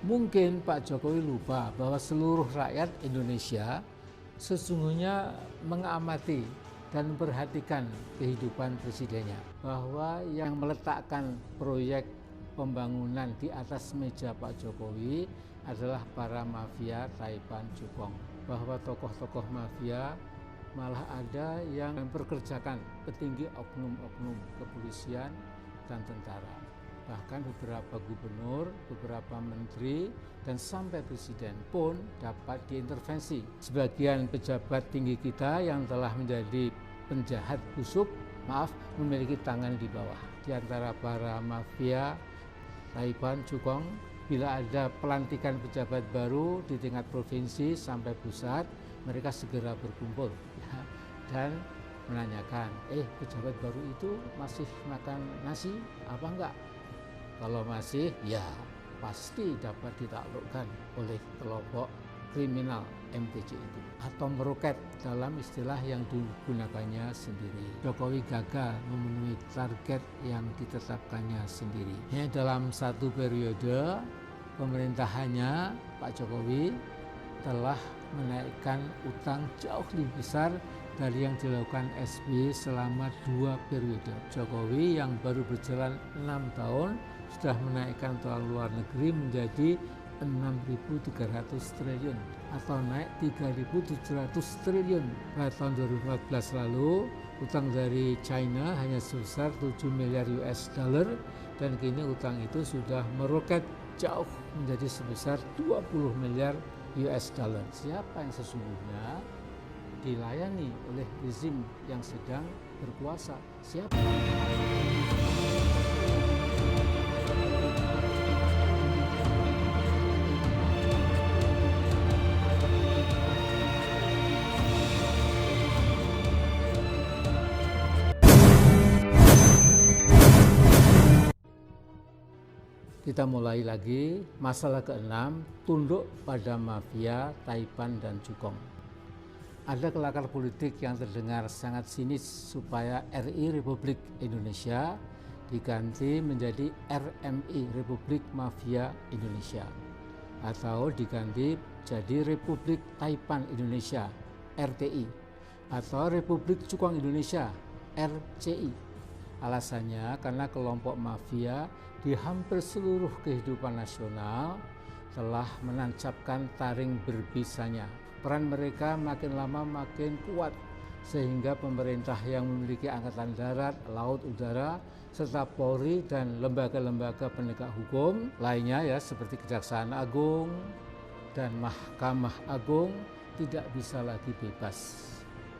Mungkin Pak Jokowi lupa bahwa seluruh rakyat Indonesia sesungguhnya mengamati dan memperhatikan kehidupan presidennya. Bahwa yang meletakkan proyek pembangunan di atas meja Pak Jokowi adalah para mafia Taipan Cukong. Bahwa tokoh-tokoh mafia malah ada yang memperkerjakan petinggi oknum-oknum kepolisian dan tentara. Bahkan beberapa gubernur, beberapa menteri, dan sampai presiden pun dapat diintervensi. Sebagian pejabat tinggi kita yang telah menjadi penjahat busuk, memiliki tangan di bawah. Di antara para mafia Taipan Cukong, bila ada pelantikan pejabat baru di tingkat provinsi sampai pusat, mereka segera berkumpul dan menanyakan, pejabat baru itu masih makan nasi apa enggak? Kalau masih, ya pasti dapat ditaklukkan oleh kelompok kriminal MTC itu atau meroket dalam istilah yang digunakannya sendiri. Jokowi gagal memenuhi target yang ditetapkannya sendiri. Dalam satu periode pemerintahannya, Pak Jokowi telah menaikkan utang jauh lebih besar dari yang dilakukan SBY selama 2 periode. Jokowi yang baru berjalan 6 tahun sudah menaikkan utang luar negeri menjadi 6.300 triliun atau naik 3.700 triliun. Pada tahun 2014 lalu, utang dari China hanya sebesar 7 miliar US dollar dan kini utang itu sudah meroket jauh menjadi sebesar 20 miliar US dollar. Siapa yang sesungguhnya dilayani oleh rezim yang sedang berkuasa? Siapa? Kita mulai lagi, masalah ke-6, tunduk pada mafia Taipan dan Cukong. Ada kelakar politik yang terdengar sangat sinis supaya RI Republik Indonesia diganti menjadi RMI Republik Mafia Indonesia atau diganti jadi Republik Taipan Indonesia RTI atau Republik Cukong Indonesia RCI. Alasannya karena kelompok mafia di hampir seluruh kehidupan nasional telah menancapkan taring berbisanya. Peran mereka makin lama makin kuat sehingga pemerintah yang memiliki angkatan darat, laut, udara, serta Polri dan lembaga-lembaga penegak hukum lainnya seperti Kejaksaan Agung dan Mahkamah Agung tidak bisa lagi bebas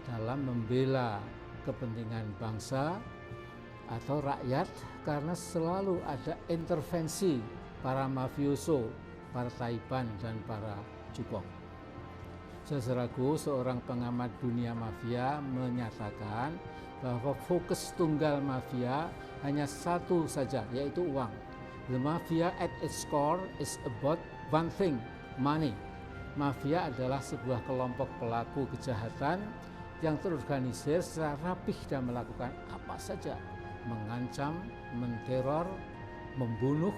dalam membela kepentingan bangsa atau rakyat karena selalu ada intervensi para mafioso, para Taipan dan para Cukong. Saudaraku, seorang pengamat dunia mafia menyatakan bahwa fokus tunggal mafia hanya satu saja, yaitu uang. The mafia at its core is about one thing, money. Mafia adalah sebuah kelompok pelaku kejahatan yang terorganisir secara rapih dan melakukan apa saja, mengancam, menteror, membunuh,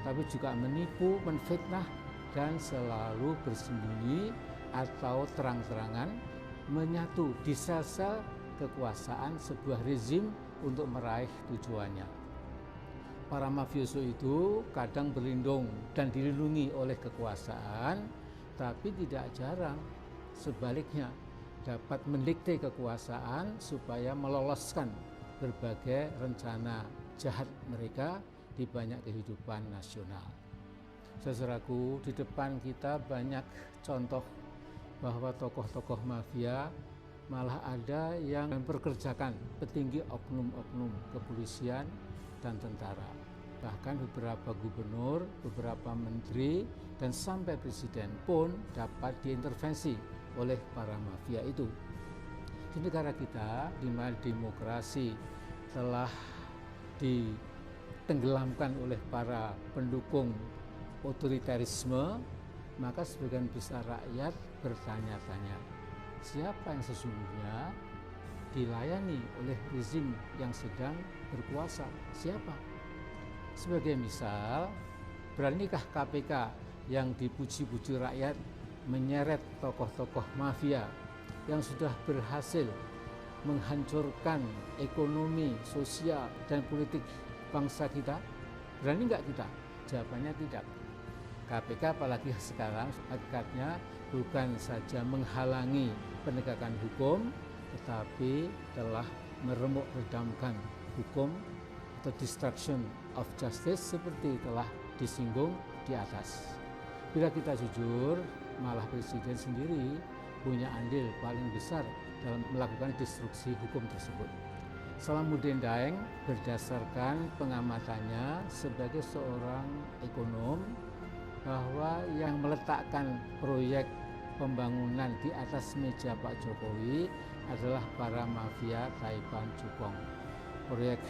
tapi juga menipu, menfitnah, dan selalu bersembunyi atau terang-terangan menyatu di sel-sel kekuasaan sebuah rezim untuk meraih tujuannya. Para mafioso itu kadang berlindung dan dilindungi oleh kekuasaan, tapi tidak jarang sebaliknya dapat mendikte kekuasaan supaya meloloskan berbagai rencana jahat mereka di banyak kehidupan nasional. Saudaraku, di depan kita banyak contoh bahwa tokoh-tokoh mafia malah ada yang memperkerjakan petinggi oknum-oknum kepolisian dan tentara. Bahkan beberapa gubernur, beberapa menteri, dan sampai presiden pun dapat diintervensi oleh para mafia itu. Di negara kita, di mana demokrasi telah ditenggelamkan oleh para pendukung otoritarisme, maka sebagian besar rakyat bertanya-tanya, siapa yang sesungguhnya dilayani oleh rezim yang sedang berkuasa? Siapa? Sebagai misal, Beranikah KPK yang dipuji-puji rakyat menyeret tokoh-tokoh mafia yang sudah berhasil menghancurkan ekonomi, sosial, dan politik bangsa kita? Berani nggak kita? Jawabannya tidak. KPK apalagi sekarang hakikatnya bukan saja menghalangi penegakan hukum, tetapi telah meremuk redamkan hukum atau destruction of justice seperti telah disinggung di atas. Bila kita jujur, malah Presiden sendiri punya andil paling besar dalam melakukan destruksi hukum tersebut. Salamuddin Daeng berdasarkan pengamatannya sebagai seorang ekonom bahwa yang meletakkan proyek pembangunan di atas meja Pak Jokowi adalah para mafia Taipan Cukong. Proyek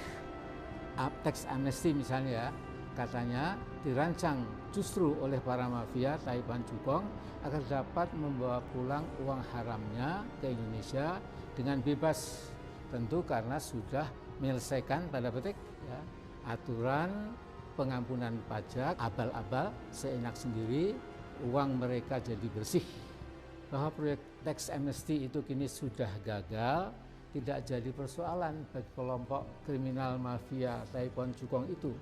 tax amnesty misalnya, katanya dirancang justru oleh para mafia Taipan Cukong agar dapat membawa pulang uang haramnya ke Indonesia dengan bebas, tentu karena sudah menyelesaikan tanda petik ya, aturan pengampunan pajak abal-abal seenak sendiri, uang mereka jadi bersih. Bahwa proyek tax amnesty itu kini sudah gagal tidak jadi persoalan bagi kelompok kriminal mafia Taipan Cukong itu.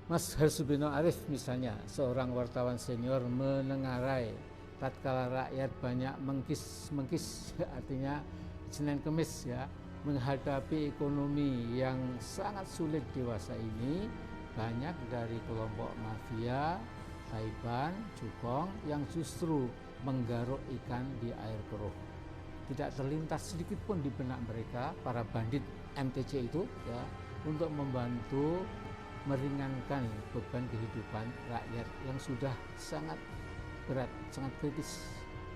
Mas Hersubino Arif misalnya, seorang wartawan senior menengarai tatkala rakyat banyak mengkis artinya Senin Kemis ya, menghadapi ekonomi yang sangat sulit dewasa ini, banyak dari kelompok mafia Taipan Cukong yang justru menggaruk ikan di air keruh. Tidak terlintas sedikit pun di benak mereka para bandit MTC itu ya, untuk membantu meringankan beban kehidupan rakyat yang sudah sangat berat, sangat kritis.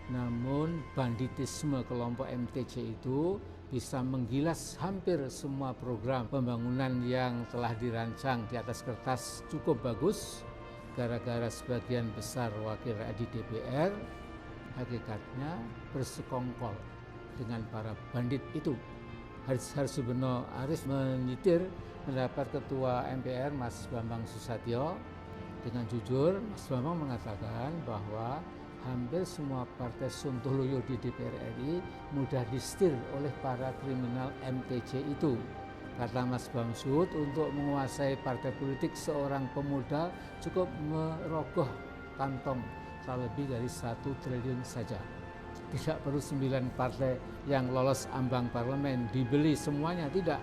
Namun banditisme kelompok MTC itu bisa menggilas hampir semua program pembangunan yang telah dirancang di atas kertas cukup bagus. Gara-gara sebagian besar wakil rakyat di DPR hakikatnya bersekongkol dengan para bandit itu. Hersubino Arif menyitir mendapat Ketua MPR Mas Bambang Susatyo. Dengan jujur, Mas Bambang mengatakan bahwa hampir semua partai sontoloyo di DPR RI mudah disetir oleh para kriminal MTC itu. Kata Mas Bamsud, untuk menguasai partai politik seorang pemuda cukup merogoh kantong tak lebih dari 1 triliun saja. Tidak perlu 9 partai yang lolos ambang parlemen dibeli semuanya, tidak.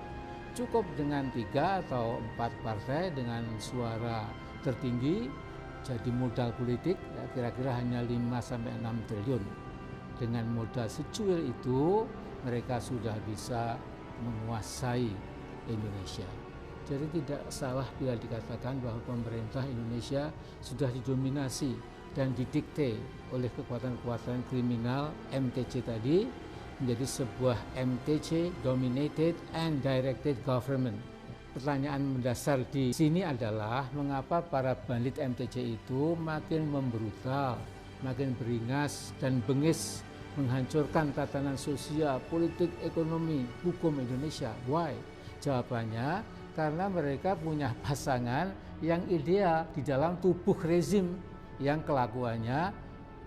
Cukup dengan 3 atau 4 partai dengan suara tertinggi jadi modal politik ya, kira-kira hanya 5-6 triliun. Dengan modal secuil itu mereka sudah bisa menguasai Indonesia. Jadi tidak salah bila dikatakan bahwa pemerintah Indonesia sudah didominasi dan didikte oleh kekuatan-kekuatan kriminal MTC tadi menjadi sebuah MTC dominated and directed government. Pertanyaan mendasar di sini adalah mengapa para bandit MTC itu makin membrutal, makin beringas dan bengis menghancurkan tatanan sosial, politik, ekonomi, hukum Indonesia. Why? Jawabannya karena mereka punya pasangan yang ideal di dalam tubuh rezim yang kelakuannya,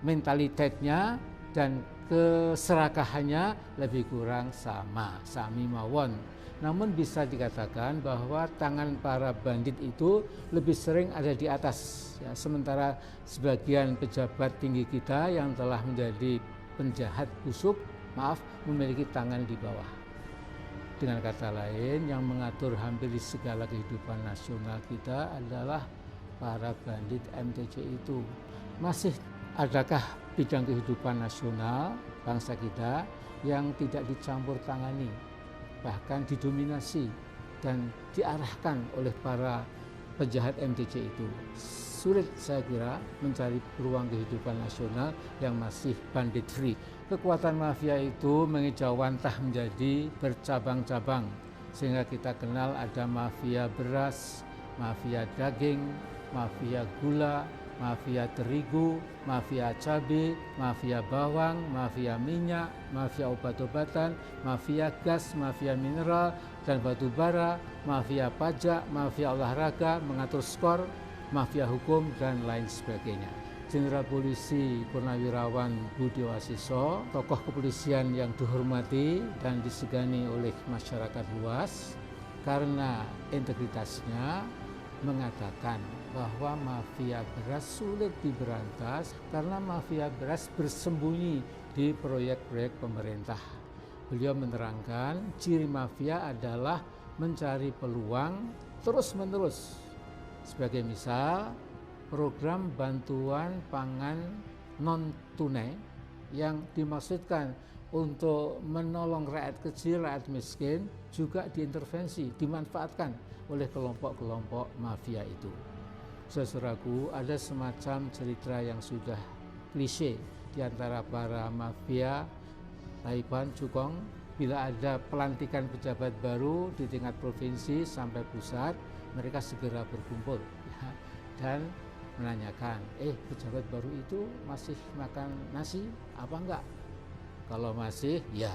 mentalitasnya, dan keserakahannya lebih kurang sama, sami mawon. Namun bisa dikatakan bahwa tangan para bandit itu lebih sering ada di atas. Ya, sementara sebagian pejabat tinggi kita yang telah menjadi penjahat busuk, memiliki tangan di bawah. Dengan kata lain, yang mengatur hampir di segala kehidupan nasional kita adalah para bandit MTC itu. Masih adakah bidang kehidupan nasional bangsa kita yang tidak dicampur tangani, bahkan didominasi dan diarahkan oleh para penjahat MTC itu? Sulit saya kira mencari peluang kehidupan nasional yang masih bandit free. Kekuatan mafia itu mengejawantah menjadi bercabang-cabang, sehingga kita kenal ada mafia beras, mafia daging, mafia gula, mafia terigu, mafia cabai, mafia bawang, mafia minyak, mafia obat-obatan, mafia gas, mafia mineral dan batu bara, mafia pajak, mafia olahraga, mengatur skor, mafia hukum, dan lain sebagainya. Jenderal Polisi Purnawirawan Budi Wasiso, tokoh kepolisian yang dihormati dan disegani oleh masyarakat luas karena integritasnya, mengatakan bahwa mafia beras sulit diberantas karena mafia beras bersembunyi di proyek-proyek pemerintah. Beliau menerangkan ciri mafia adalah mencari peluang terus-menerus. Sebagai misal, program bantuan pangan non-tunai yang dimaksudkan untuk menolong rakyat kecil, rakyat miskin juga diintervensi, dimanfaatkan oleh kelompok-kelompok mafia itu. Saudaraku, ada semacam cerita yang sudah klise di antara para mafia Taipan, Cukong. Bila ada pelantikan pejabat baru di tingkat provinsi sampai pusat, mereka segera berkumpul dan menanyakan, pejabat baru itu masih makan nasi apa enggak? Kalau masih, ya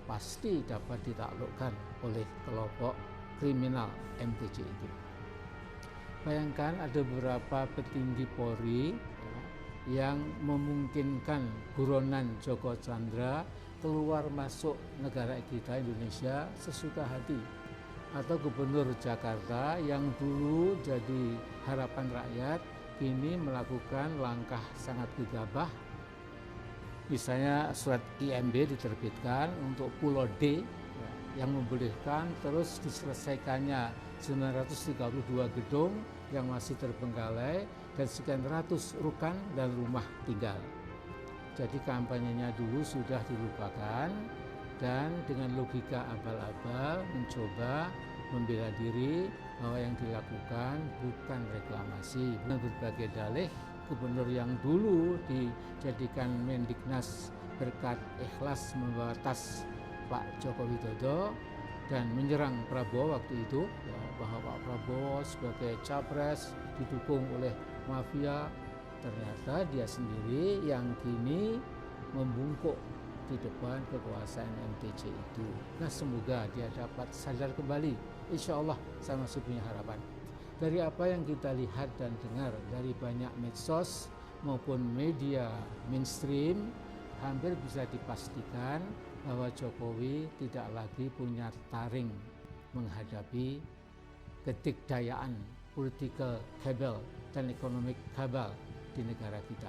pasti dapat ditaklukkan oleh kelompok kriminal MTC itu. Bayangkan ada beberapa petinggi Polri yang memungkinkan buronan Joko Chandra keluar masuk negara kita Indonesia sesuka hati. Atau gubernur Jakarta yang dulu jadi harapan rakyat, kini melakukan langkah sangat gegabah. Misalnya surat IMB diterbitkan untuk Pulau D yang membolehkan terus diselesaikannya 932 gedung yang masih terbengkalai dan sekian ratus rukan dan rumah tinggal. Jadi kampanyenya dulu sudah dilupakan dan dengan logika abal-abal mencoba membela diri bahwa yang dilakukan bukan reklamasi. Dengan berbagai dalih, gubernur yang dulu dijadikan Mendiknas berkat ikhlas membawa tas Pak Joko Widodo dan menyerang Prabowo waktu itu, bahwa Pak Prabowo sebagai capres didukung oleh mafia, ternyata dia sendiri yang kini membungkuk di depan kekuasaan MTC itu. Nah, semoga dia dapat sadar kembali. Insya Allah saya masih punya harapan. Dari apa yang kita lihat dan dengar dari banyak medsos maupun media mainstream, hampir bisa dipastikan bahwa Jokowi tidak lagi punya taring menghadapi kedikdayaan political cabal dan economic cabal di negara kita.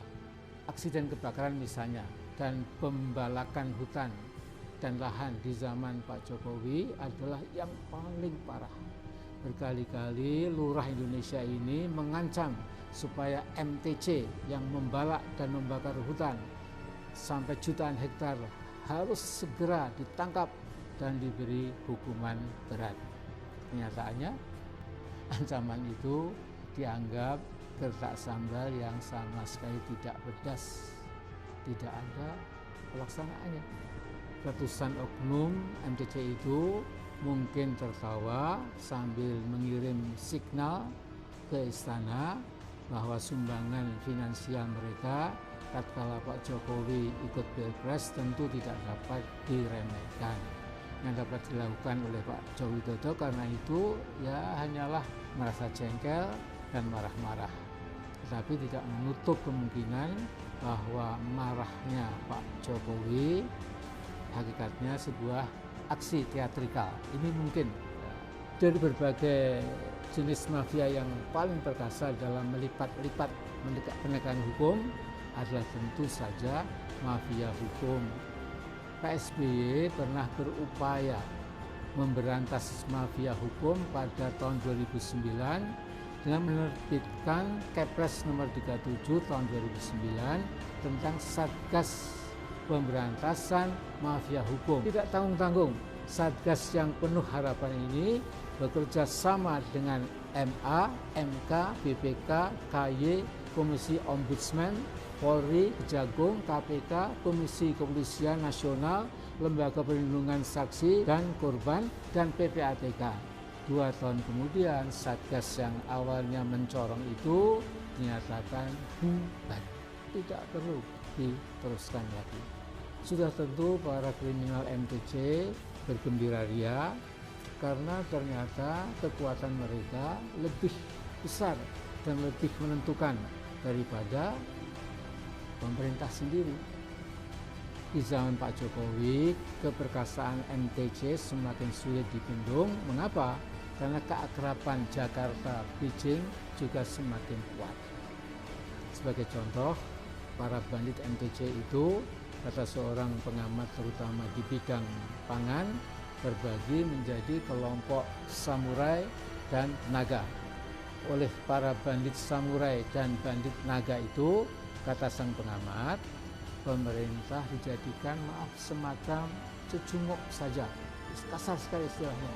Aksiden kebakaran misalnya dan pembalakan hutan dan lahan di zaman Pak Jokowi adalah yang paling parah. Berkali-kali lurah Indonesia ini mengancam supaya MTC yang membalak dan membakar hutan sampai jutaan hektar harus segera ditangkap dan diberi hukuman berat. Kenyataannya ancaman itu dianggap gertak sambal yang sama sekali tidak pedas, tidak ada pelaksanaannya. Ratusan oknum MTC itu mungkin tertawa sambil mengirim signal ke istana bahwa sumbangan finansial mereka tatkala Pak Jokowi ikut Pilpres tentu tidak dapat diremehkan. Yang dapat dilakukan oleh Pak Joko Widodo karena itu ya hanyalah merasa jengkel dan marah-marah. Tetapi tidak menutup kemungkinan bahwa marahnya Pak Jokowi hakikatnya sebuah aksi teatrikal. Ini mungkin dari berbagai jenis mafia yang paling perkasa dalam melipat-lipat penegakan hukum adalah tentu saja mafia hukum. Pak SBY pernah berupaya memberantas mafia hukum pada tahun 2009 dengan menerbitkan Kepres nomor 37 tahun 2009 tentang Satgas Pemberantasan Mafia Hukum. Tidak tanggung-tanggung, Satgas yang penuh harapan ini bekerja sama dengan MA, MK, BPK, KY, Komisi Ombudsman, Polri, Kejagung, KPK, Komisi Kepolisian Nasional, Lembaga Perlindungan Saksi dan Korban, dan PPATK. 2 tahun kemudian, Satgas yang awalnya mencorong itu dinyatakan bubar. Tidak perlu diteruskan lagi. Sudah tentu para kriminal MTC bergembira ria karena ternyata kekuatan mereka lebih besar dan lebih menentukan daripada pemerintah sendiri. Di zaman Pak Jokowi, keperkasaan MTC semakin sulit dibendung. Mengapa? Karena keakraban Jakarta-Beijing juga semakin kuat. Sebagai contoh, para bandit MTC itu, kata seorang pengamat terutama di bidang pangan, terbagi menjadi kelompok samurai dan naga. Oleh para bandit samurai dan bandit naga itu, kata sang pengamat, pemerintah dijadikan semacam cecunguk saja. Kasar sekali istilahnya.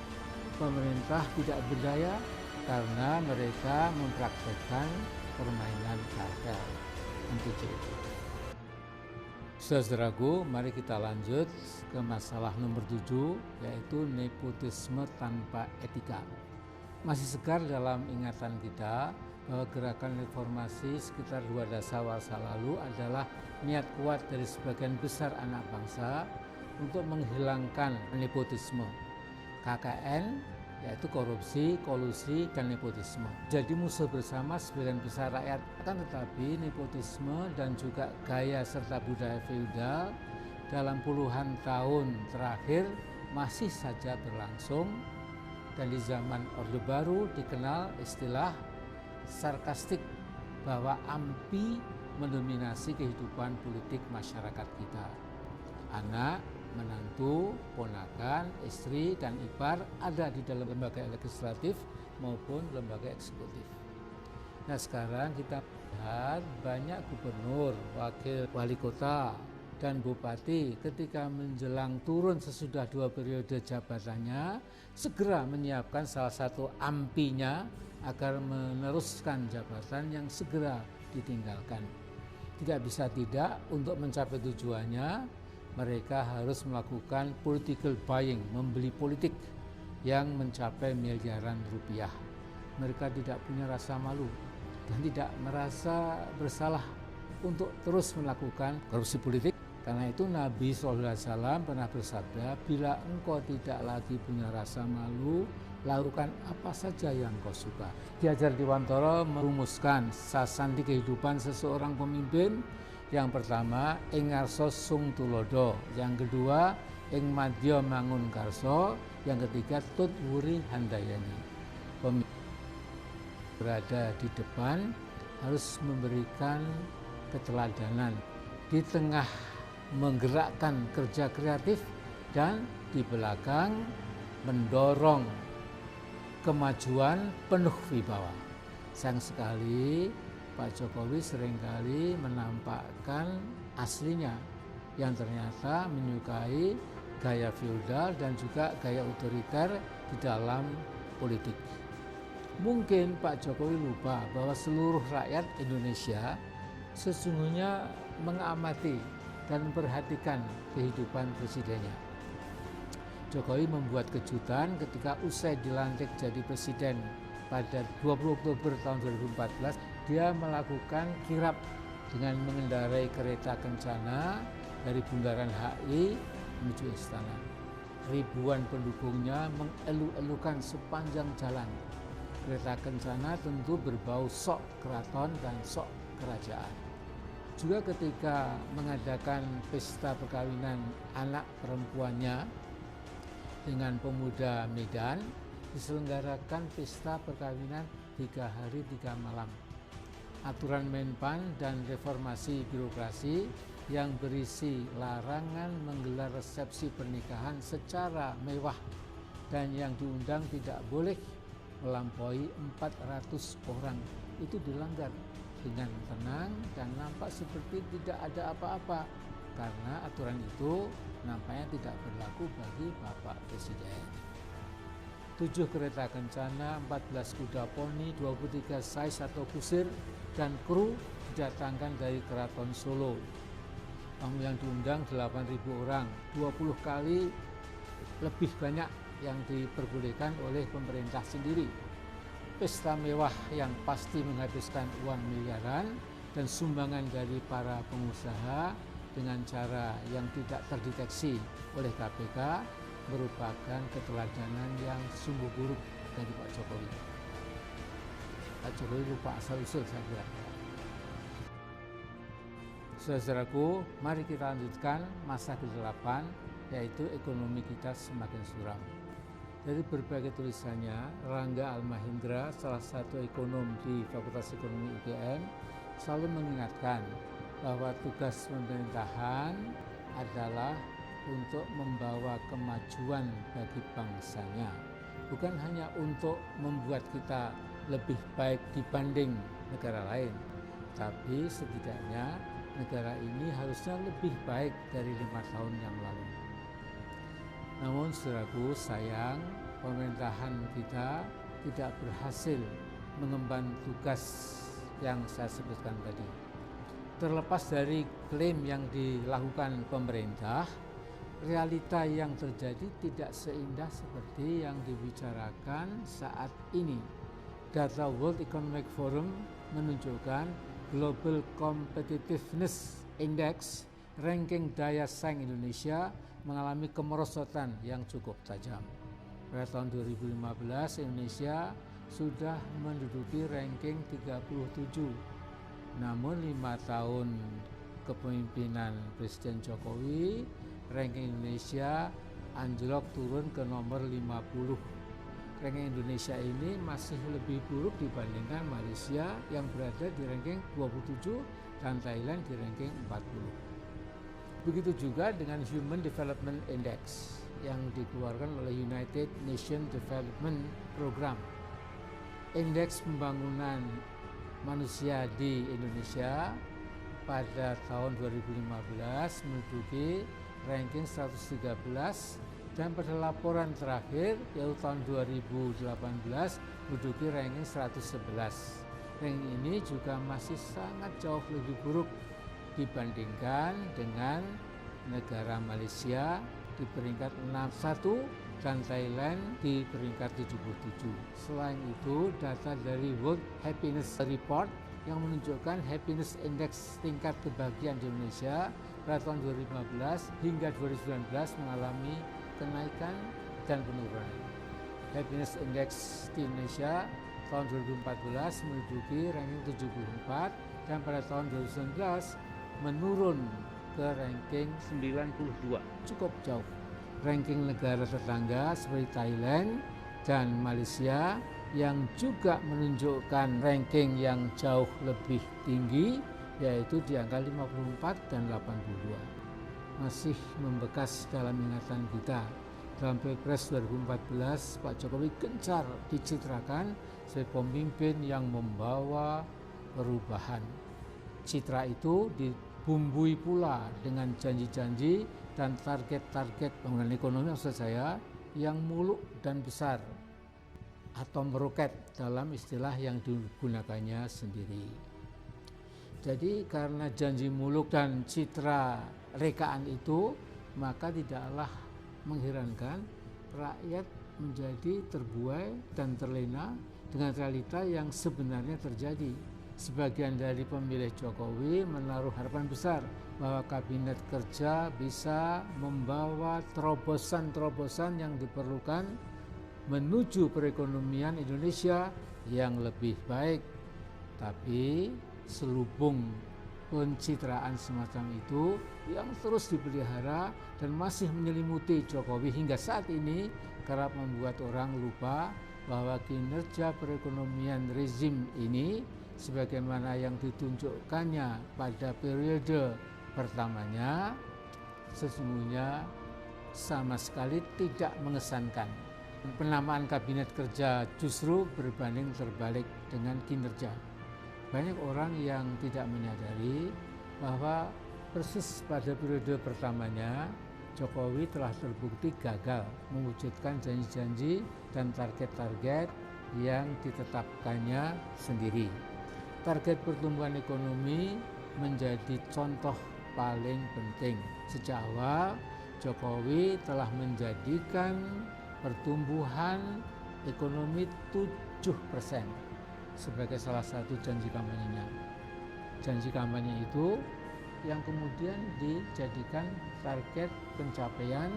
Pemerintah tidak berdaya karena mereka mempraktekkan permainan kartel MTC itu. Saudaraku, mari kita lanjut ke masalah nomor 7, yaitu nepotisme tanpa etika. Masih segar dalam ingatan kita bahwa gerakan reformasi sekitar 2 dasawasa lalu adalah niat kuat dari sebagian besar anak bangsa untuk menghilangkan nepotisme. KKN yaitu korupsi, kolusi, dan nepotisme. Jadi musuh bersama sebagian besar rakyat. Akan tetapi nepotisme dan juga gaya serta budaya feodal dalam puluhan tahun terakhir masih saja berlangsung, dan di zaman Orde Baru dikenal istilah sarkastik bahwa AMPI mendominasi kehidupan politik masyarakat kita. Anak, menantu, ponakan, istri, dan ipar ada di dalam lembaga legislatif maupun lembaga eksekutif. Nah, sekarang kita lihat banyak gubernur, wakil wali kota, dan bupati ketika menjelang turun sesudah 2 periode jabatannya segera menyiapkan salah satu AMPI-nya agar meneruskan jabatan yang segera ditinggalkan. Tidak bisa tidak, untuk mencapai tujuannya mereka harus melakukan political buying, membeli politik yang mencapai miliaran rupiah. Mereka tidak punya rasa malu dan tidak merasa bersalah untuk terus melakukan korupsi politik. Karena itu Nabi SAW pernah bersabda, bila engkau tidak lagi punya rasa malu, lakukan apa saja yang kau suka. Ki Hajar Dewantara merumuskan sasandi kehidupan seseorang pemimpin. Yang pertama, ing ngarsa sung tulodo. Yang kedua, ing madya mangun karso. Yang ketiga, tut wuri handayani. Pemimpin berada di depan harus memberikan keteladanan, di tengah menggerakkan kerja kreatif, dan di belakang mendorong kemajuan penuh wibawa. Sayang sekali Pak Jokowi seringkali menampakkan aslinya yang ternyata menyukai gaya feodal dan juga gaya otoriter di dalam politik. Mungkin Pak Jokowi lupa bahwa seluruh rakyat Indonesia sesungguhnya mengamati dan memperhatikan kehidupan presidennya. Jokowi membuat kejutan ketika usai dilantik jadi presiden pada 20 Oktober tahun 2014, dia melakukan kirap dengan mengendarai kereta kencana dari Bundaran HI menuju istana. Ribuan pendukungnya mengelu-elukan sepanjang jalan. Kereta kencana tentu berbau sok keraton dan sok kerajaan. Juga ketika mengadakan pesta perkawinan anak perempuannya dengan pemuda Medan, diselenggarakan pesta perkawinan 3 hari 3 malam. Aturan Menpan dan reformasi birokrasi yang berisi larangan menggelar resepsi pernikahan secara mewah dan yang diundang tidak boleh melampaui 400 orang itu dilanggar dengan tenang dan nampak seperti tidak ada apa-apa, karena aturan itu nampaknya tidak berlaku bagi Bapak Presiden. 7 kereta kencana, 14 kuda poni, 23 sais atau kusir, dan kru didatangkan dari Keraton Solo. Tamu yang diundang 8.000 orang, 20 kali lebih banyak yang diperbolehkan oleh pemerintah sendiri. Pesta mewah yang pasti menghabiskan uang miliaran dan sumbangan dari para pengusaha dengan cara yang tidak terdeteksi oleh KPK merupakan keteladanan yang sungguh buruk dari Pak Jokowi. Pak Jokowi lupa asal-usul saya kira. Saudaraku, mari kita lanjutkan masa ke-8, yaitu ekonomi kita semakin suram. Dari berbagai tulisannya, Rangga Almahendra, salah satu ekonom di Fakultas Ekonomi UGM, selalu mengingatkan bahwa tugas pemerintahan adalah untuk membawa kemajuan bagi bangsanya, bukan hanya untuk membuat kita lebih baik dibanding negara lain, tapi setidaknya negara ini harusnya lebih baik dari 5 tahun yang lalu. Namun saudaraku, sayang pemerintahan kita tidak berhasil mengemban tugas yang saya sebutkan tadi. Terlepas dari klaim yang dilakukan pemerintah, realita yang terjadi tidak seindah seperti yang dibicarakan saat ini. Data World Economic Forum menunjukkan Global Competitiveness Index ranking daya saing Indonesia mengalami kemerosotan yang cukup tajam. Pada tahun 2015 Indonesia sudah menduduki ranking 37. Namun 5 tahun kepemimpinan Presiden Jokowi, ranking Indonesia anjlok turun ke nomor 50. Ranking Indonesia ini masih lebih buruk dibandingkan Malaysia yang berada di ranking 27 dan Thailand di ranking 40. Begitu juga dengan Human Development Index yang dikeluarkan oleh United Nations Development Program. Indeks pembangunan manusia di Indonesia pada tahun 2015 menduduki ranking 113 dan pada laporan terakhir yaitu tahun 2018 menduduki ranking 111. Ranking ini juga masih sangat jauh lebih buruk dibandingkan dengan negara Malaysia di peringkat 61 dan Thailand di peringkat 77. Selain itu, data dari World Happiness Report yang menunjukkan happiness index tingkat kebahagiaan di Indonesia pada tahun 2015 hingga 2019 mengalami kenaikan dan penurunan. Happiness Index di Indonesia tahun 2014 menduduki ranking 74 dan pada tahun 2019 menurun ke ranking 92, cukup jauh. Ranking negara tetangga seperti Thailand dan Malaysia yang juga menunjukkan ranking yang jauh lebih tinggi yaitu di angka 54 dan 82. Masih membekas dalam ingatan kita. Dalam Pilpres 2014, Pak Jokowi gencar dicitrakan sebagai pemimpin yang membawa perubahan. Citra itu dibumbui pula dengan janji-janji dan target-target pembangunan ekonomi maksud saya yang muluk dan besar atau meroket dalam istilah yang digunakannya sendiri. Jadi karena janji muluk dan citra rekaan itu, maka tidaklah mengherankan rakyat menjadi terbuai dan terlena dengan realita yang sebenarnya terjadi. Sebagian dari pemilih Jokowi menaruh harapan besar bahwa kabinet kerja bisa membawa terobosan-terobosan yang diperlukan menuju perekonomian Indonesia yang lebih baik. Tapi selubung pencitraan semacam itu yang terus dipelihara dan masih menyelimuti Jokowi hingga saat ini kerap membuat orang lupa bahwa kinerja perekonomian rezim ini sebagaimana yang ditunjukkannya pada periode pertamanya sesungguhnya sama sekali tidak mengesankan. Penamaan kabinet kerja justru berbanding terbalik dengan kinerja. Banyak orang yang tidak menyadari bahwa persis pada periode pertamanya Jokowi telah terbukti gagal mewujudkan janji-janji dan target-target yang ditetapkannya sendiri. Target pertumbuhan ekonomi menjadi contoh paling penting. Sejak awal Jokowi telah menjadikan pertumbuhan ekonomi 7% sebagai salah satu janji kampanyenya. Janji kampanye itu yang kemudian dijadikan target pencapaian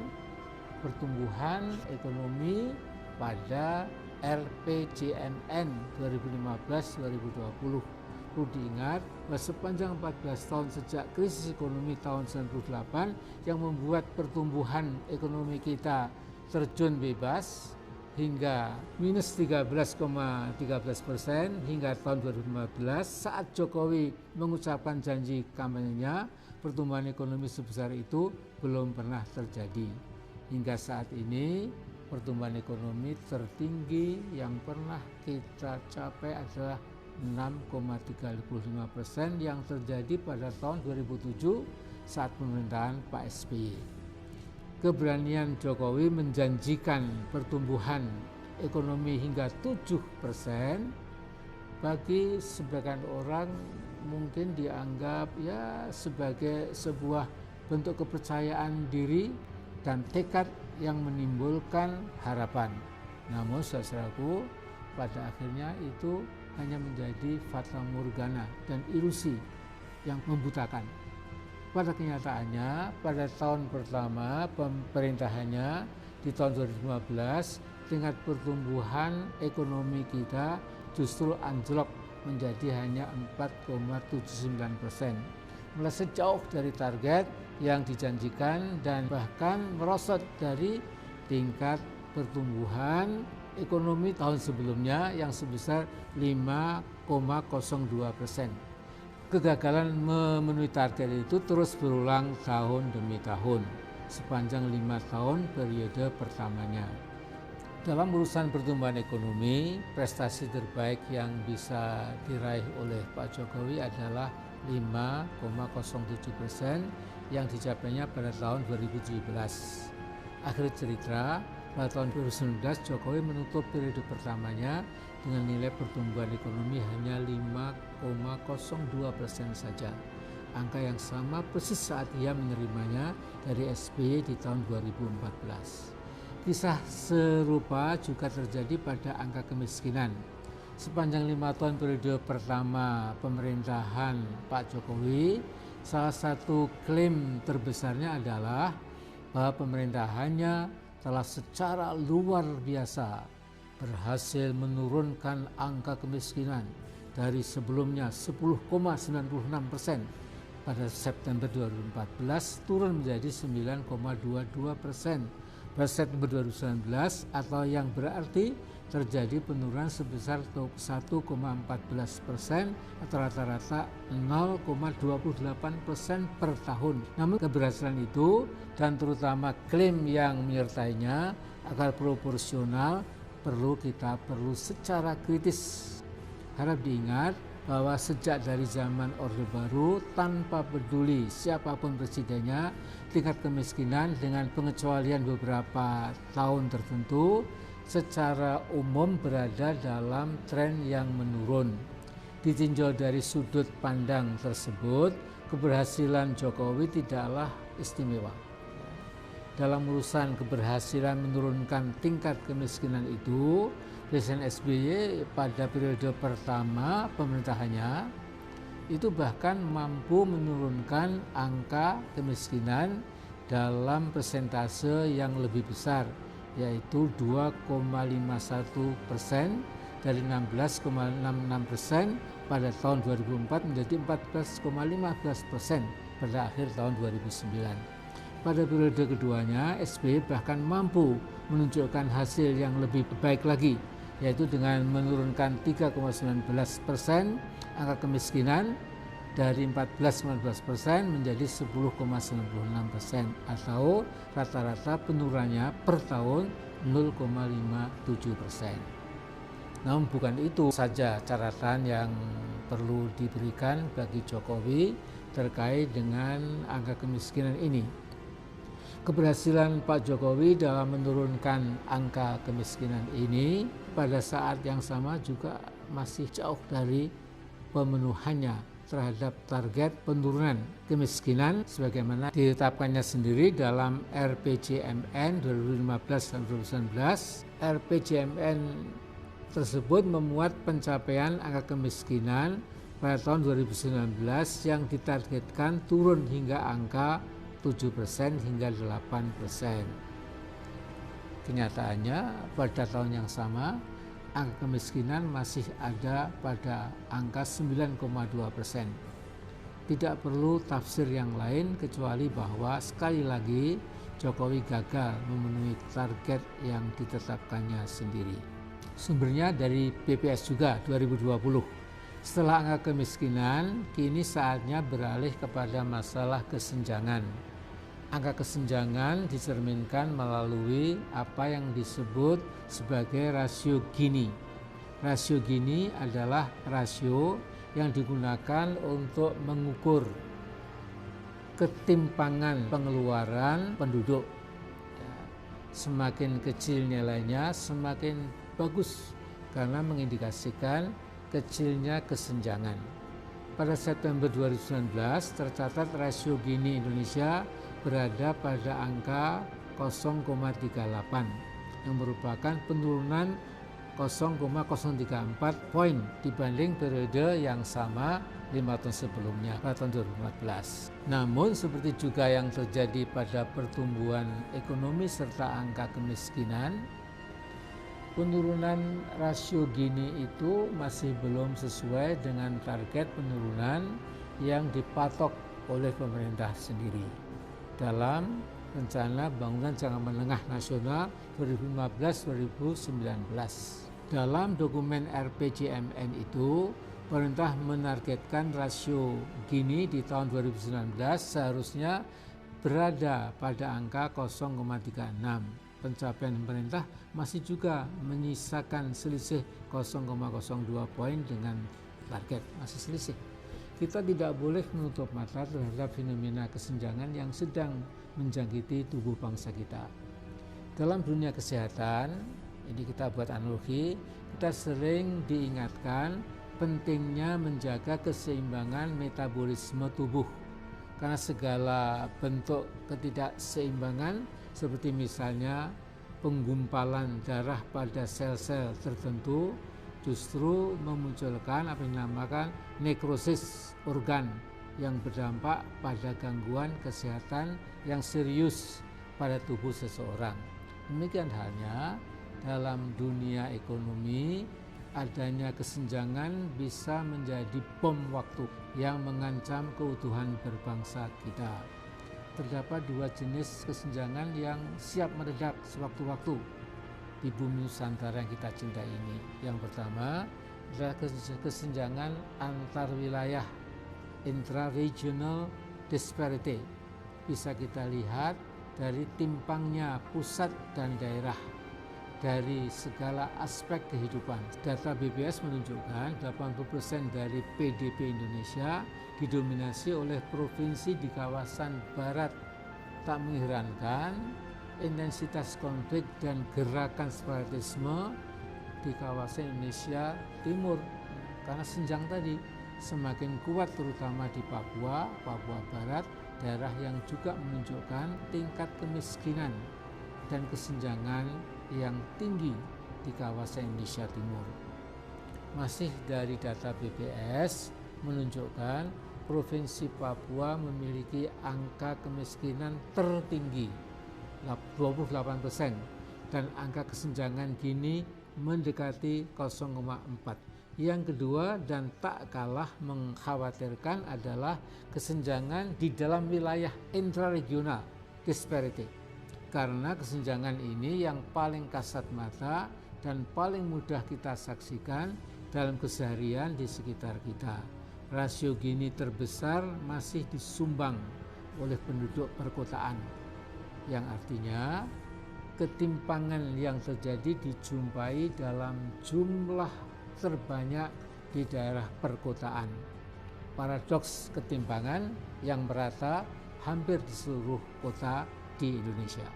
pertumbuhan ekonomi pada RPJMN 2015-2020. Perlu diingat bahwa sepanjang 14 tahun sejak krisis ekonomi tahun 98 yang membuat pertumbuhan ekonomi kita terjun bebas hingga minus 13,13% hingga tahun 2015 saat Jokowi mengucapkan janji kampanyenya, pertumbuhan ekonomi sebesar itu belum pernah terjadi. Hingga saat ini pertumbuhan ekonomi tertinggi yang pernah kita capai adalah 6,35% yang terjadi pada tahun 2007 saat pemerintahan Pak SBY. Keberanian Jokowi menjanjikan pertumbuhan ekonomi hingga 7% bagi sebagian orang mungkin dianggap sebagai sebuah bentuk kepercayaan diri dan tekad yang menimbulkan harapan. Namun saudaraku, pada akhirnya itu hanya menjadi fata morgana dan ilusi yang membutakan. Pada kenyataannya, pada tahun pertama pemerintahannya di tahun 2015, tingkat pertumbuhan ekonomi kita justru anjlok menjadi hanya 4,79%. Meleset jauh dari target yang dijanjikan dan bahkan merosot dari tingkat pertumbuhan ekonomi tahun sebelumnya yang sebesar 5,02%. Kegagalan memenuhi target itu terus berulang tahun demi tahun sepanjang 5 tahun periode pertamanya. Dalam urusan pertumbuhan ekonomi, prestasi terbaik yang bisa diraih oleh Pak Jokowi adalah 5,07% yang dicapainya pada tahun 2017. Akhir cerita, pada tahun 2019 Jokowi menutup periode pertamanya dengan nilai pertumbuhan ekonomi hanya 5,02% saja. Angka yang sama persis saat ia menerimanya dari SBY di tahun 2014. Kisah serupa juga terjadi pada angka kemiskinan. Sepanjang 5 tahun periode pertama pemerintahan Pak Jokowi, salah satu klaim terbesarnya adalah bahwa pemerintahannya telah secara luar biasa berhasil menurunkan angka kemiskinan dari sebelumnya 10,96% pada September 2014 turun menjadi 9,22% pada September 2019, atau yang berarti terjadi penurunan sebesar 1,14% atau rata-rata 0,28% per tahun. Namun keberhasilan itu dan terutama klaim yang menyertainya agar proporsional perlu secara kritis. Harap diingat bahwa sejak dari zaman Orde Baru, tanpa peduli siapapun presidennya, tingkat kemiskinan dengan pengecualian beberapa tahun tertentu secara umum berada dalam tren yang menurun. Ditinjau dari sudut pandang tersebut, keberhasilan Jokowi tidaklah istimewa. Dalam urusan keberhasilan menurunkan tingkat kemiskinan itu, Presiden SBY pada periode pertama pemerintahannya itu bahkan mampu menurunkan angka kemiskinan dalam persentase yang lebih besar, yaitu 2,51% dari 16,66% pada tahun 2004 menjadi 14,15% pada akhir tahun 2009. Pada periode keduanya, SBY bahkan mampu menunjukkan hasil yang lebih baik lagi, yaitu dengan menurunkan 3,19% angka kemiskinan dari 14,19% menjadi 10,96% atau rata-rata penurunannya per tahun 0,57%. Namun bukan itu saja catatan yang perlu diberikan bagi Jokowi terkait dengan angka kemiskinan ini. Keberhasilan Pak Jokowi dalam menurunkan angka kemiskinan ini pada saat yang sama juga masih jauh dari pemenuhannya terhadap target penurunan kemiskinan sebagaimana ditetapkannya sendiri dalam RPJMN 2015-2019. RPJMN tersebut memuat pencapaian angka kemiskinan pada tahun 2019 yang ditargetkan turun hingga angka 7% hingga 8%. Kenyataannya pada tahun yang sama angka kemiskinan masih ada pada angka 9,2%. Tidak perlu tafsir yang lain kecuali bahwa sekali lagi Jokowi gagal memenuhi target yang ditetapkannya sendiri. Sumbernya dari BPS juga 2020. Setelah angka kemiskinan, kini saatnya beralih kepada masalah kesenjangan. Angka kesenjangan dicerminkan melalui apa yang disebut sebagai rasio Gini. Rasio Gini adalah rasio yang digunakan untuk mengukur ketimpangan pengeluaran penduduk. Semakin kecil nilainya, semakin bagus karena mengindikasikan kecilnya kesenjangan. Pada September 2019 tercatat rasio Gini Indonesia berada pada angka 0,38 yang merupakan penurunan 0,034 poin dibanding periode yang sama 5 tahun sebelumnya pada tahun 2014. Namun seperti juga yang terjadi pada pertumbuhan ekonomi serta angka kemiskinan, penurunan rasio Gini itu masih belum sesuai dengan target penurunan yang dipatok oleh pemerintah sendiri dalam Rencana Bangunan Jangka Menengah Nasional 2015-2019. Dalam dokumen RPJMN itu, pemerintah menargetkan rasio Gini di tahun 2019 seharusnya berada pada angka 0,36. Pencapaian pemerintah masih juga menyisakan selisih 0,02 poin dengan target, masih selisih. Kita tidak boleh menutup mata terhadap fenomena kesenjangan yang sedang menjangkiti tubuh bangsa kita. Dalam dunia kesehatan, ini kita buat analogi, kita sering diingatkan pentingnya menjaga keseimbangan metabolisme tubuh. Karena segala bentuk ketidakseimbangan seperti misalnya penggumpalan darah pada sel-sel tertentu justru memunculkan apa yang dinamakan nekrosis organ yang berdampak pada gangguan kesehatan yang serius pada tubuh seseorang. Demikian halnya dalam dunia ekonomi, adanya kesenjangan bisa menjadi bom waktu yang mengancam keutuhan berbangsa kita. Terdapat dua jenis kesenjangan yang siap meledak sewaktu-waktu di bumi Nusantara yang kita cintai ini. Yang pertama adalah kesenjangan antar wilayah, intra-regional disparity. Bisa kita lihat dari timpangnya pusat dan daerah dari segala aspek kehidupan. Data BPS menunjukkan 80% dari PDB Indonesia didominasi oleh provinsi di kawasan barat. Tak mengherankan intensitas konflik dan gerakan separatisme di kawasan Indonesia Timur karena senjang tadi semakin kuat, terutama di Papua Barat, daerah yang juga menunjukkan tingkat kemiskinan dan kesenjangan yang tinggi di kawasan Indonesia Timur. Masih dari data BPS menunjukkan Provinsi Papua memiliki angka kemiskinan tertinggi 28% dan angka kesenjangan Gini mendekati 0,4. Yang kedua dan tak kalah mengkhawatirkan adalah kesenjangan di dalam wilayah intraregional disparity. Karena kesenjangan ini yang paling kasat mata dan paling mudah kita saksikan dalam keseharian di sekitar kita. Rasio Gini terbesar masih disumbang oleh penduduk perkotaan, yang artinya ketimpangan yang terjadi dijumpai dalam jumlah terbanyak di daerah perkotaan. Paradoks ketimpangan yang merata hampir di seluruh kota di Indonesia.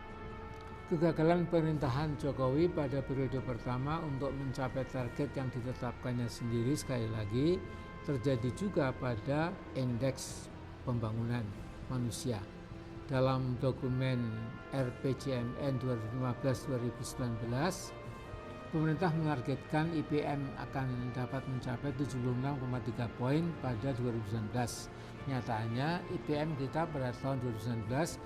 Kegagalan pemerintahan Jokowi pada periode pertama untuk mencapai target yang ditetapkannya sendiri sekali lagi terjadi juga pada indeks pembangunan manusia. Dalam dokumen RPJMN 2015-2019, pemerintah menargetkan IPM akan dapat mencapai 76,3 poin pada 2019. Nyatanya IPM kita pada tahun 2019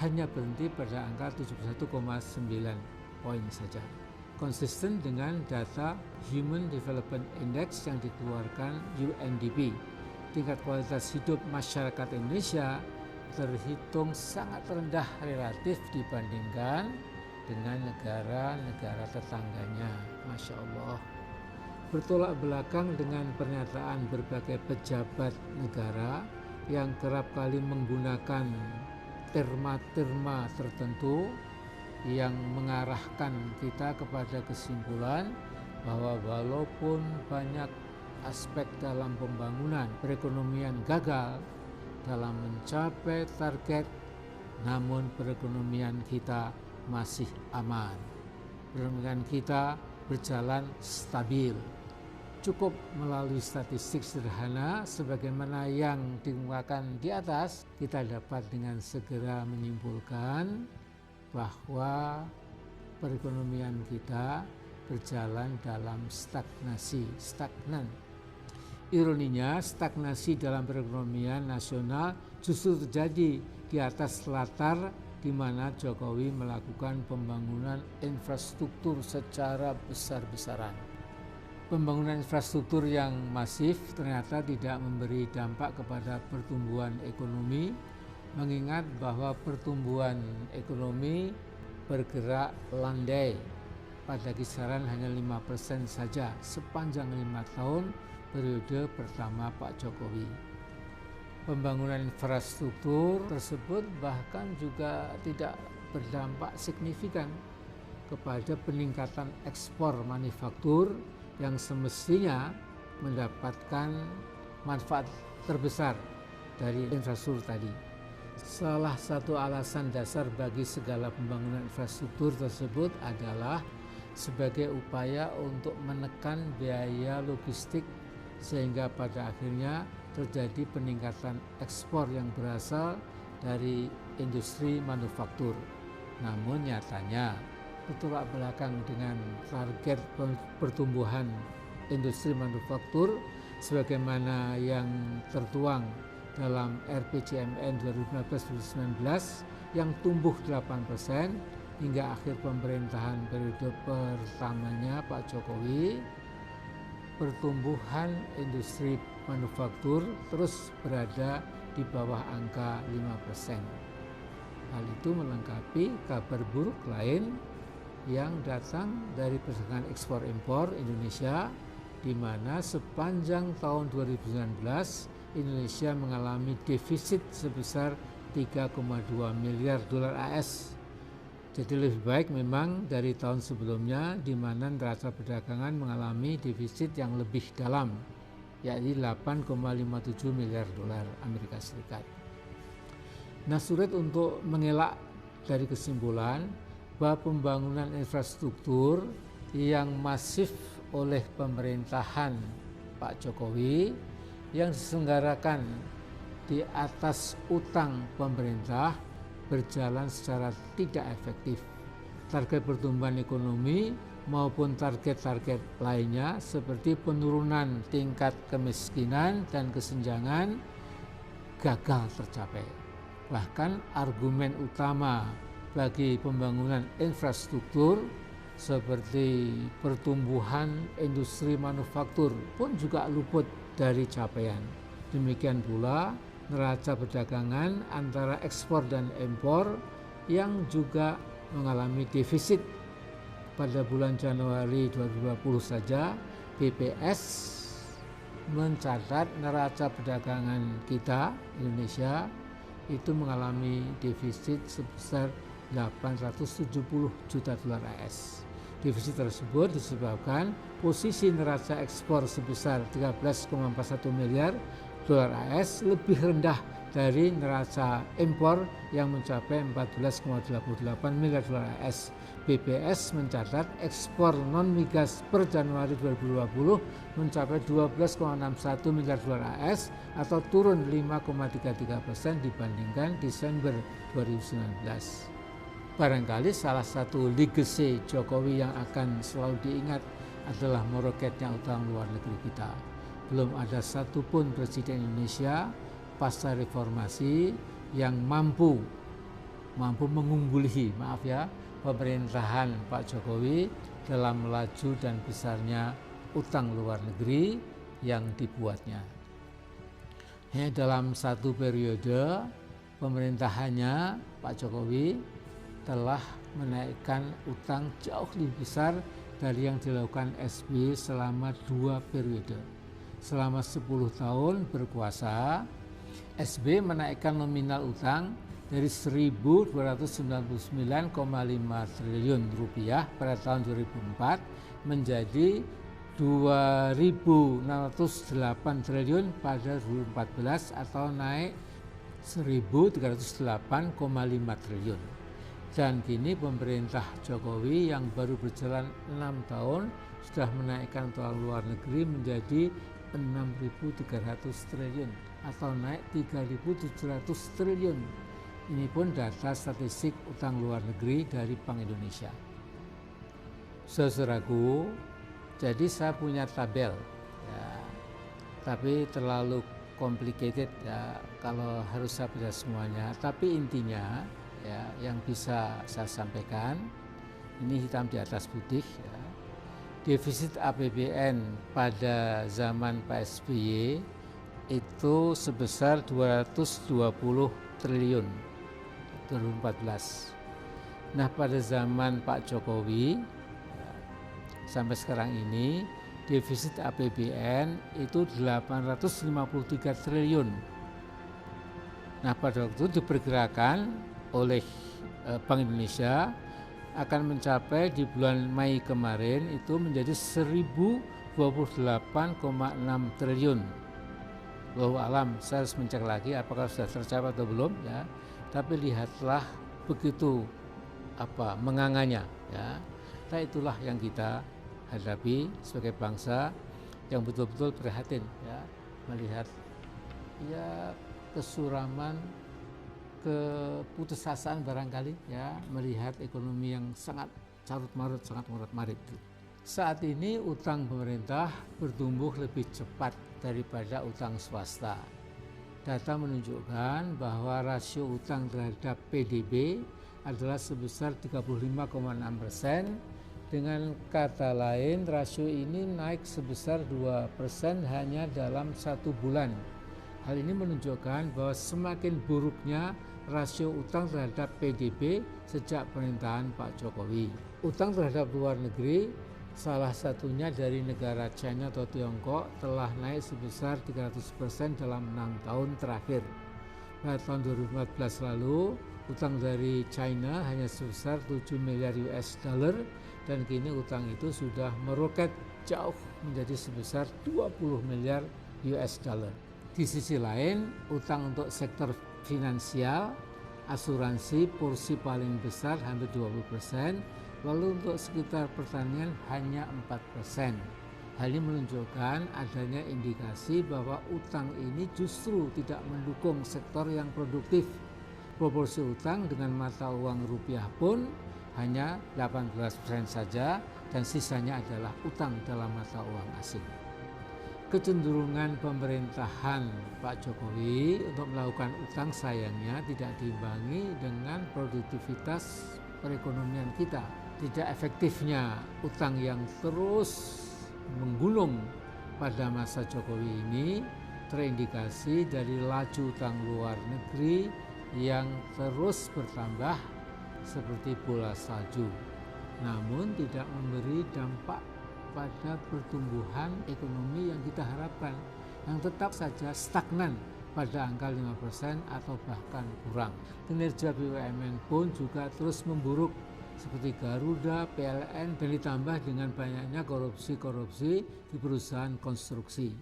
hanya berhenti pada angka 71,9 poin saja. konsisten dengan data Human Development Index yang dikeluarkan UNDP. Tingkat kualitas hidup masyarakat Indonesia terhitung sangat rendah relatif dibandingkan dengan negara-negara tetangganya. Masya Allah. Bertolak belakang dengan pernyataan berbagai pejabat negara yang kerap kali menggunakan terma-terma tertentu yang mengarahkan kita kepada kesimpulan bahwa walaupun banyak aspek dalam pembangunan perekonomian gagal dalam mencapai target, namun perekonomian kita masih aman. Perekonomian kita berjalan stabil. Cukup melalui statistik sederhana sebagaimana yang dikemukakan di atas, kita dapat dengan segera menyimpulkan bahwa perekonomian kita berjalan dalam stagnan. Ironinya, stagnasi dalam perekonomian nasional justru terjadi di atas latar di mana Jokowi melakukan pembangunan infrastruktur secara besar-besaran. Pembangunan infrastruktur yang masif ternyata tidak memberi dampak kepada pertumbuhan ekonomi, mengingat bahwa pertumbuhan ekonomi bergerak landai pada kisaran hanya 5% saja sepanjang 5 tahun periode pertama Pak Jokowi. Pembangunan infrastruktur tersebut bahkan juga tidak berdampak signifikan kepada peningkatan ekspor manufaktur yang semestinya mendapatkan manfaat terbesar dari infrastruktur tadi. Salah satu alasan dasar bagi segala pembangunan infrastruktur tersebut adalah sebagai upaya untuk menekan biaya logistik sehingga pada akhirnya terjadi peningkatan ekspor yang berasal dari industri manufaktur. Namun nyatanya bertolak belakang dengan target pertumbuhan industri manufaktur sebagaimana yang tertuang dalam RPJMN 2015-2019 yang tumbuh 8% hingga akhir pemerintahan periode pertamanya Pak Jokowi. Pertumbuhan industri manufaktur terus berada di bawah angka 5%. Hal itu melengkapi kabar buruk lain yang datang dari perdagangan ekspor impor Indonesia, di mana sepanjang tahun 2019 Indonesia mengalami defisit sebesar 3,2 miliar dolar AS. Jadi lebih baik memang dari tahun sebelumnya di mana neraca perdagangan mengalami defisit yang lebih dalam, yakni 8,57 miliar dolar Amerika Serikat. Nah, sulit untuk mengelak dari kesimpulan bahwa pembangunan infrastruktur yang masif oleh pemerintahan Pak Jokowi yang diselenggarakan di atas utang pemerintah berjalan secara tidak efektif. Target pertumbuhan ekonomi maupun target-target lainnya seperti penurunan tingkat kemiskinan dan kesenjangan gagal tercapai. Bahkan argumen utama bagi pembangunan infrastruktur seperti pertumbuhan industri manufaktur pun juga luput dari capaian. Demikian pula neraca perdagangan antara ekspor dan impor yang juga mengalami defisit. Pada bulan Januari 2020 saja BPS mencatat neraca perdagangan kita Indonesia itu mengalami defisit sebesar 870 juta dolar AS. Defisit tersebut disebabkan posisi neraca ekspor sebesar 13,41 miliar dolar AS lebih rendah dari neraca impor yang mencapai 14,88 miliar dolar AS. BPS mencatat ekspor non-migas per Januari 2020 mencapai 12,61 miliar dolar AS atau turun 5,33% dibandingkan Desember 2019. Barangkali salah satu legacy Jokowi yang akan selalu diingat adalah meroketnya utang luar negeri kita. Belum ada satupun presiden Indonesia pasca reformasi yang mampu mengunggulihi pemerintahan Pak Jokowi dalam laju dan besarnya utang luar negeri yang dibuatnya. Dalam satu periode pemerintahannya Pak Jokowi telah menaikkan utang jauh lebih besar dari yang dilakukan SBY selama 2 periode. Selama 10 tahun berkuasa, SBY menaikkan nominal utang dari 1.299,5 triliun rupiah pada tahun 2004 menjadi 2.608 triliun pada 2014 atau naik 1.308,5 triliun. Dan kini pemerintah Jokowi yang baru berjalan 6 tahun sudah menaikkan utang luar negeri menjadi 6.300 triliun atau naik 3.700 triliun. Ini pun data statistik utang luar negeri dari Bank Indonesia. Saudaraku, jadi saya punya tabel, ya, tapi terlalu complicated ya kalau harus saya baca semuanya. Tapi intinya ya yang bisa saya sampaikan ini hitam di atas putih ya. Defisit APBN pada zaman Pak SBY itu sebesar 220 triliun 2014. Nah pada zaman Pak Jokowi ya, sampai sekarang ini defisit APBN itu 853 triliun. Nah pada waktu itu diperkirakan oleh Bank Indonesia akan mencapai di bulan Mei kemarin itu menjadi 1028,6 triliun. Wallahu alam, saya harus mencek lagi apakah sudah tercapai atau belum ya. Tapi lihatlah begitu menganganya ya. Nah itulah yang kita hadapi sebagai bangsa yang betul-betul prihatin ya melihat ya kesuraman, keputusasaan barangkali ya melihat ekonomi yang sangat carut marut, sangat morat marit. Saat ini utang pemerintah bertumbuh lebih cepat daripada utang swasta. Data menunjukkan bahwa rasio utang terhadap PDB adalah sebesar 35,6%. Dengan kata lain, rasio ini naik sebesar 2% hanya dalam 1 bulan. Hal ini menunjukkan bahwa semakin buruknya rasio utang terhadap PDB sejak pemerintahan Pak Jokowi. Utang terhadap luar negeri, salah satunya dari negara China atau Tiongkok, telah naik sebesar 300% dalam 6 tahun terakhir. Pada tahun 2014 lalu, utang dari China hanya sebesar 7 miliar US dollar dan kini utang itu sudah meroket jauh menjadi sebesar 20 miliar US dollar. Di sisi lain, utang untuk sektor finansial, asuransi porsi paling besar hampir 20%, lalu untuk sekitar pertanian hanya 4%. Hal ini menunjukkan adanya indikasi bahwa utang ini justru tidak mendukung sektor yang produktif. Proporsi utang dengan mata uang rupiah pun hanya 18% saja dan sisanya adalah utang dalam mata uang asing. Kecenderungan pemerintahan Pak Jokowi untuk melakukan utang sayangnya tidak diimbangi dengan produktivitas perekonomian kita. Tidak efektifnya utang yang terus menggunung pada masa Jokowi ini terindikasi dari laju utang luar negeri yang terus bertambah seperti bola salju, namun tidak memberi dampak pada pertumbuhan ekonomi yang kita harapkan, yang tetap saja stagnan pada angka 5% atau bahkan kurang. Kinerja BUMN pun juga terus memburuk seperti Garuda, PLN, dan ditambah dengan banyaknya korupsi di perusahaan konstruksi.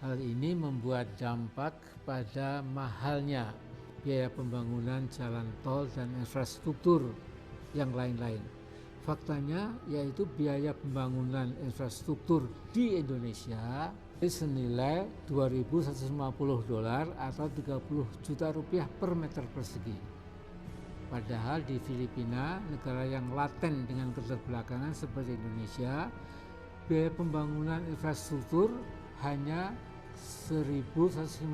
Hal ini membuat dampak pada mahalnya biaya pembangunan jalan tol dan infrastruktur yang lain-lain. Faktanya yaitu biaya pembangunan infrastruktur di Indonesia senilai $2.150 atau 30 juta rupiah per meter persegi. Padahal di Filipina, negara yang laten dengan keterbelakangan seperti Indonesia, biaya pembangunan infrastruktur hanya $1.150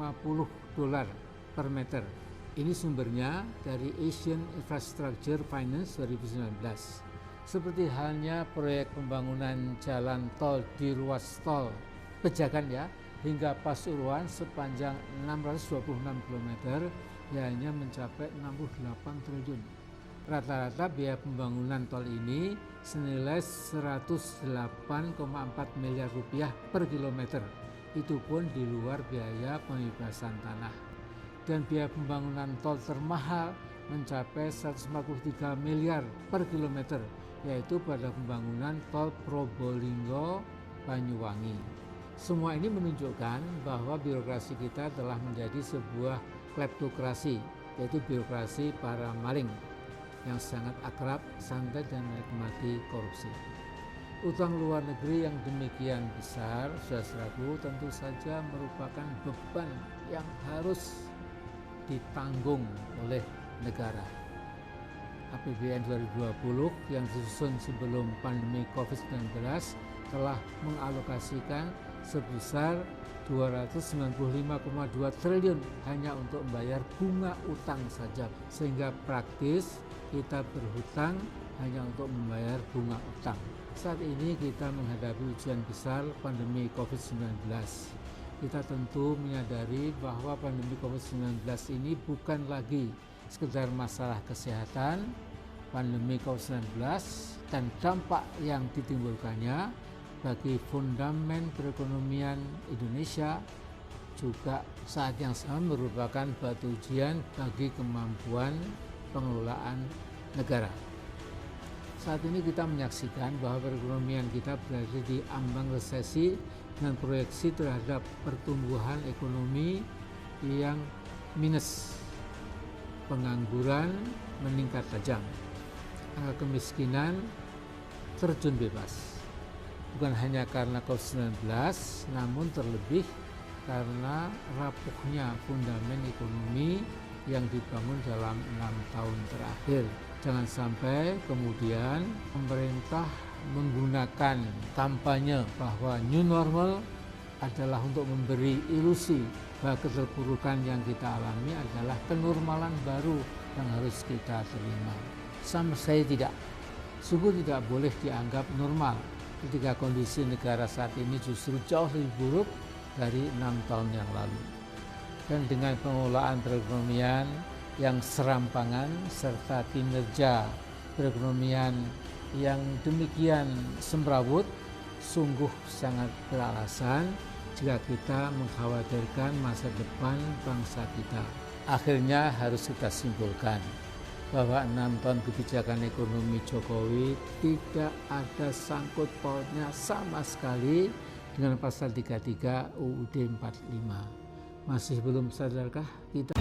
per meter. Ini sumbernya dari Asian Infrastructure Finance 2019. seperti halnya proyek pembangunan jalan tol di ruas tol Pejagan ya, hingga Pasuruan sepanjang 626 km hanya mencapai 68 triliun. Rata-rata biaya pembangunan tol ini senilai 108,4 miliar rupiah per kilometer. Itu pun di luar biaya pembebasan tanah. Dan biaya pembangunan tol termahal mencapai 143 miliar per kilometer, yaitu pada pembangunan tol Probolinggo-Banyuwangi. Semua ini menunjukkan bahwa birokrasi kita telah menjadi sebuah kleptokrasi, yaitu birokrasi para maling yang sangat akrab, santai, dan menikmati korupsi. Utang luar negeri yang demikian besar, saudara-saudaraku, tentu saja merupakan beban yang harus ditanggung oleh negara. APBN 2020 yang disusun sebelum pandemi COVID-19 telah mengalokasikan sebesar 295,2 triliun hanya untuk membayar bunga utang saja, sehingga praktis kita berhutang hanya untuk membayar bunga utang. Saat ini kita menghadapi ujian besar pandemi COVID-19. Kita tentu menyadari bahwa pandemi COVID-19 ini bukan lagi sekedar masalah kesehatan. Pandemi COVID-19 dan dampak yang ditimbulkannya bagi fundament perekonomian Indonesia juga saat yang sama merupakan batu ujian bagi kemampuan pengelolaan negara. Saat ini kita menyaksikan bahwa perekonomian kita berada di ambang resesi dengan proyeksi terhadap pertumbuhan ekonomi yang minus. Pengangguran meningkat tajam. Angka kemiskinan terjun bebas. Bukan hanya karena COVID-19, namun terlebih karena rapuhnya fundament ekonomi yang dibangun dalam 6 tahun terakhir. Jangan sampai kemudian pemerintah menggunakan kampanye bahwa new normal adalah untuk memberi ilusi bahwa keterpurukan yang kita alami adalah kenormalan baru yang harus kita terima. Sama sekali tidak. Sungguh tidak boleh dianggap normal ketika kondisi negara saat ini justru jauh lebih buruk dari 6 tahun yang lalu. Dan dengan pengelolaan perekonomian yang serampangan serta kinerja perekonomian yang demikian semrawut, sungguh sangat beralasan jika kita mengkhawatirkan masa depan bangsa kita. Akhirnya harus kita simpulkan bahwa 6 tahun kebijakan ekonomi Jokowi tidak ada sangkut pautnya sama sekali dengan pasal 33 UUD 45. Masih belum sadarkah kita?